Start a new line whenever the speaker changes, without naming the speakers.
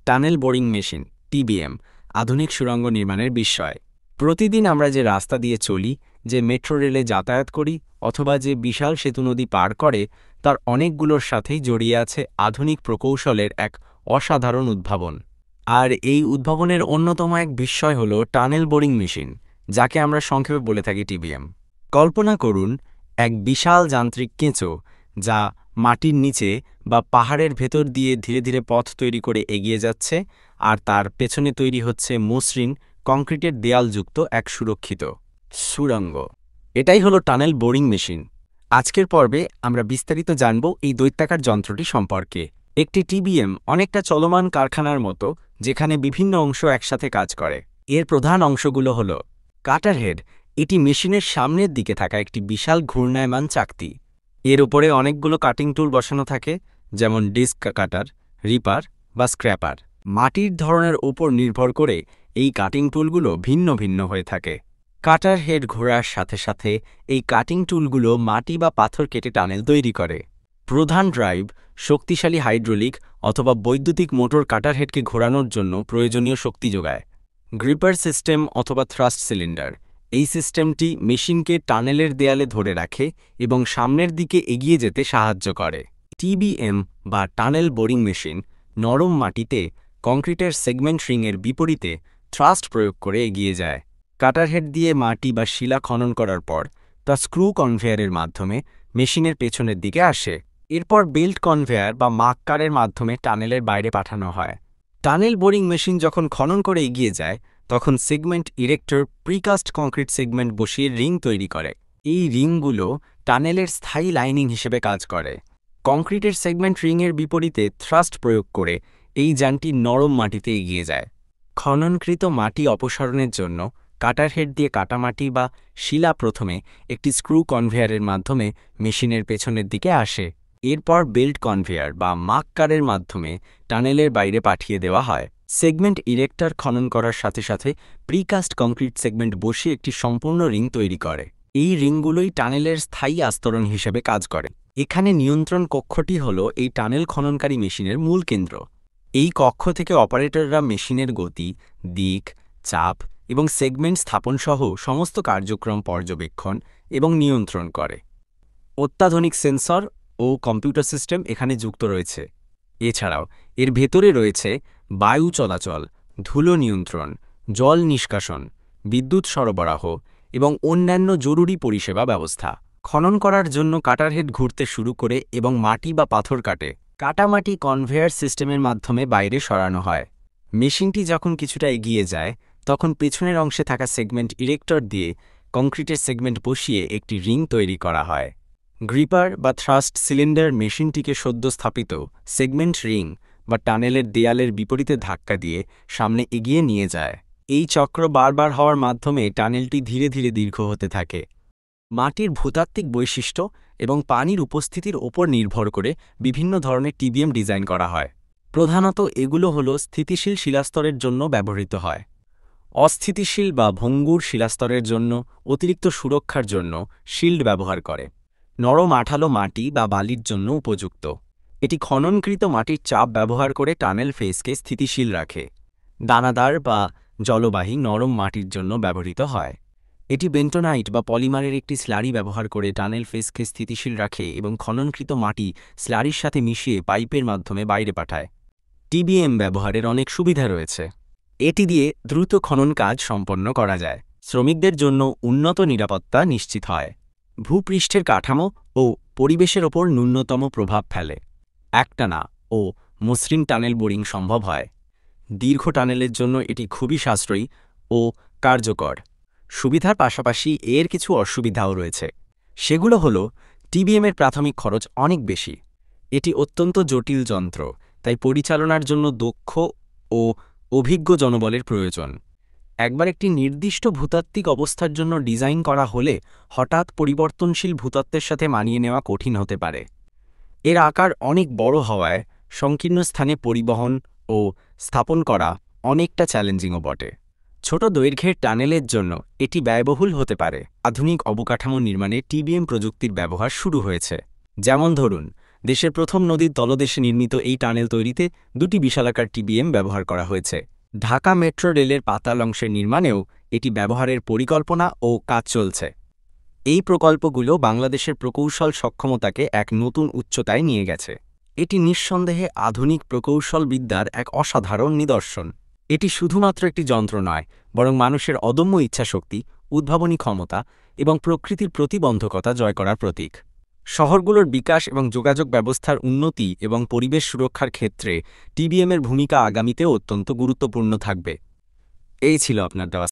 Tunnel boring machine TBM আধুনিক সুড়ঙ্গ নির্মাণের বিস্ময়। প্রতিদিন আমরা যে রাস্তা দিয়ে চলি, যে মেট্রো রেলে যাতায়াত করি অথবা যে বিশাল সেতু নদী পার করে, তার অনেকগুলোর সাথেই জড়িয়ে আছে আধুনিক প্রকৌশলের এক অসাধারণ উদ্ভাবন। আর এই উদ্ভাবনের অন্যতম এক বিস্ময় হল টানেল বোরিং মেশিন, যাকে আমরা সংক্ষেপে বলে থাকি টিবিএম। কল্পনা করুন এক বিশাল যান্ত্রিক কেঁচো যা মাটির নিচে বা পাহাড়ের ভেতর দিয়ে ধীরে ধীরে পথ তৈরি করে এগিয়ে যাচ্ছে, আর তার পেছনে তৈরি হচ্ছে মসৃণ কংক্রিটের দেয়ালযুক্ত এক সুরক্ষিত সুড়ঙ্গ। এটাই হলো টানেল বোরিং মেশিন। আজকের পর্বে আমরা বিস্তারিত জানব এই দৈত্যাকার যন্ত্রটি সম্পর্কে। একটি টিবিএম অনেকটা চলমান কারখানার মতো, যেখানে বিভিন্ন অংশ একসাথে কাজ করে। এর প্রধান অংশগুলো হল কাটার হেড। এটি মেশিনের সামনের দিকে থাকা একটি বিশাল ঘূর্ণায়মান চাকতি। এর উপরে অনেকগুলো কাটিং টুল বসানো থাকে, যেমন ডিস্ক কাটার, রিপার বা স্ক্র্যাপার। মাটির ধরনের উপর নির্ভর করে এই কাটিং টুলগুলো ভিন্ন ভিন্ন হয়ে থাকে। কাটার হেড ঘোরার সাথে সাথে এই কাটিং টুলগুলো মাটি বা পাথর কেটে টানেল তৈরি করে। প্রধান ড্রাইভ শক্তিশালী হাইড্রোলিক অথবা বৈদ্যুতিক মোটর কাটার হেডকে ঘোরানোর জন্য প্রয়োজনীয় শক্তি যোগায়। গ্রিপার সিস্টেম অথবা থ্রাস্ট সিলিন্ডার, এই সিস্টেমটি মেশিনকে টানেলের দেয়ালে ধরে রাখে এবং সামনের দিকে এগিয়ে যেতে সাহায্য করে। টিবিএম বা টানেল বোরিং মেশিন নরম মাটিতে কংক্রিটের সেগমেন্ট রিংয়ের বিপরীতে থ্রাস্ট প্রয়োগ করে এগিয়ে যায়। কাটার হেড দিয়ে মাটি বা শিলা খনন করার পর তা স্ক্রু কনভেয়ারের মাধ্যমে মেশিনের পেছনের দিকে আসে। এরপর বেল্ট কনভেয়ার বা মাক্কারের মাধ্যমে টানেলের বাইরে পাঠানো হয়। টানেল বোরিং মেশিন যখন খনন করে এগিয়ে যায়, তখন segment erector precast concrete segment বসিয়ে রিং তৈরি করে। এই রিংগুলো টানেলের স্থায়ী লাইনিং হিসেবে কাজ করে। কংক্রিটের সেগমেন্ট রিংয়ের বিপরীতে থ্রাস্ট প্রয়োগ করে এই যানটি নরম মাটিতে এগিয়ে যায়। খননকৃত মাটি অপসারণের জন্য কাটার হেড দিয়ে কাটা মাটি বা শিলা প্রথমে একটি স্ক্রু কনভেয়ারের মাধ্যমে মেশিনের পেছনের দিকে আসে। এরপর বেল্ট কনভেয়ার বা মাক্কারের মাধ্যমে টানেলের বাইরে পাঠিয়ে দেওয়া হয়। সেগমেন্ট ইরেক্টর খনন করার সাথে সাথে প্রিকাস্ট কংক্রিট সেগমেন্ট বসিয়ে একটি সম্পূর্ণ রিং তৈরি করে। এই রিংগুলোই টানেলের স্থায়ী আস্তরণ হিসেবে কাজ করে। এখানে নিয়ন্ত্রণ কক্ষটি হল এই টানেল খননকারী মেশিনের মূল কেন্দ্র। এই কক্ষ থেকে অপারেটররা মেশিনের গতি, দিক, চাপ এবং সেগমেন্ট স্থাপন সহ সমস্ত কার্যক্রম পর্যবেক্ষণ এবং নিয়ন্ত্রণ করে। অত্যাধুনিক সেন্সর ও কম্পিউটার সিস্টেম এখানে যুক্ত রয়েছে। এছাড়াও এর ভেতরে রয়েছে বায়ু চলাচল, ধুলো নিয়ন্ত্রণ, জল নিষ্কাশন, বিদ্যুৎ সরবরাহ এবং অন্যান্য জরুরি পরিষেবা ব্যবস্থা। খনন করার জন্য কাটার হেড ঘুরতে শুরু করে এবং মাটি বা পাথর কাটে। কাটামাটি কনভেয়ার সিস্টেমের মাধ্যমে বাইরে সরানো হয়। মেশিনটি যখন কিছুটা এগিয়ে যায়, তখন পেছনের অংশে থাকা সেগমেন্ট ইরেক্টর দিয়ে কংক্রিটের সেগমেন্ট বসিয়ে একটি রিং তৈরি করা হয়। গ্রিপার বা থ্রাস্ট সিলিন্ডার মেশিনটিকে সদ্য স্থাপিত সেগমেন্ট রিং বা টানেলের দেয়ালের বিপরীতে ধাক্কা দিয়ে সামনে এগিয়ে নিয়ে যায়। এই চক্র বারবার হওয়ার মাধ্যমে টানেলটি ধীরে ধীরে দীর্ঘ হতে থাকে। মাটির ভূতাত্ত্বিক বৈশিষ্ট্য এবং পানির উপস্থিতির ওপর নির্ভর করে বিভিন্ন ধরনের টিবিএম ডিজাইন করা হয়। প্রধানত এগুলো হল স্থিতিশীল শিলাস্তরের জন্য ব্যবহৃত হয়। অস্থিতিশীল বা ভঙ্গুর শিলাস্তরের জন্য অতিরিক্ত সুরক্ষার জন্য শিল্ড ব্যবহার করে। নরম আঠালো মাটি বা বালির জন্য উপযুক্ত। এটি খননকৃত মাটির চাপ ব্যবহার করে টানেল ফেসকে স্থিতিশীল রাখে। দানাদার বা জলবাহী নরম মাটির জন্য ব্যবহৃত হয়। এটি বেন্টোনাইট বা পলিমারের একটি স্লারি ব্যবহার করে টানেল ফেসকে স্থিতিশীল রাখে এবং খননকৃত মাটি স্লারির সাথে মিশিয়ে পাইপের মাধ্যমে বাইরে পাঠায়। টিবিএম ব্যবহারের অনেক সুবিধা রয়েছে। এটি দিয়ে দ্রুত খনন কাজ সম্পন্ন করা যায়। শ্রমিকদের জন্য উন্নত নিরাপত্তা নিশ্চিত হয়। ভূপৃষ্ঠের কাঠামো ও পরিবেশের ওপর ন্যূনতম প্রভাব ফেলে। একটানা ও মসৃণ টানেল বোরিং সম্ভব হয়। দীর্ঘ টানেলের জন্য এটি খুবই সাশ্রয়ী ও কার্যকর। সুবিধার পাশাপাশি এর কিছু অসুবিধাও রয়েছে। সেগুলো হলো, টিবিএমের প্রাথমিক খরচ অনেক বেশি। এটি অত্যন্ত জটিল যন্ত্র, তাই পরিচালনার জন্য দক্ষ ও অভিজ্ঞ জনবলের প্রয়োজন। একবার একটি নির্দিষ্ট ভূতাত্ত্বিক অবস্থার জন্য ডিজাইন করা হলে হঠাৎ পরিবর্তনশীল ভূতত্ত্বের সাথে মানিয়ে নেওয়া কঠিন হতে পারে। এর আকার অনেক বড় হওয়ায় সংকীর্ণ স্থানে পরিবহন ও স্থাপন করা অনেকটা চ্যালেঞ্জিংও বটে। ছোট দৈর্ঘ্যের টানেলের জন্য এটি ব্যয়বহুল হতে পারে। আধুনিক অবকাঠামো নির্মাণে টিবিএম প্রযুক্তির ব্যবহার শুরু হয়েছে। যেমন ধরুন, দেশের প্রথম নদীর তলদেশে নির্মিত এই টানেল তৈরিতে 2টি বিশালাকার টিবিএম ব্যবহার করা হয়েছে। ঢাকা মেট্রো রেলের পাতাল অংশের নির্মাণেও এটি ব্যবহারের পরিকল্পনা ও কাজ চলছে। এই প্রকল্পগুলো বাংলাদেশের প্রকৌশল সক্ষমতাকে এক নতুন উচ্চতায় নিয়ে গেছে। এটি নিঃসন্দেহে আধুনিক প্রকৌশল বিদ্যার এক অসাধারণ নিদর্শন। এটি শুধুমাত্র একটি যন্ত্র নয়, বরং মানুষের অদম্য ইচ্ছাশক্তি, উদ্ভাবনী ক্ষমতা এবং প্রকৃতির প্রতিবন্ধকতা জয় করার প্রতীক। শহরগুলোর বিকাশ এবং যোগাযোগ ব্যবস্থার উন্নতি এবং পরিবেশ সুরক্ষার ক্ষেত্রে টিবিএমের ভূমিকা আগামীতেও অত্যন্ত গুরুত্বপূর্ণ থাকবে। এই ছিল আপনার দেওয়া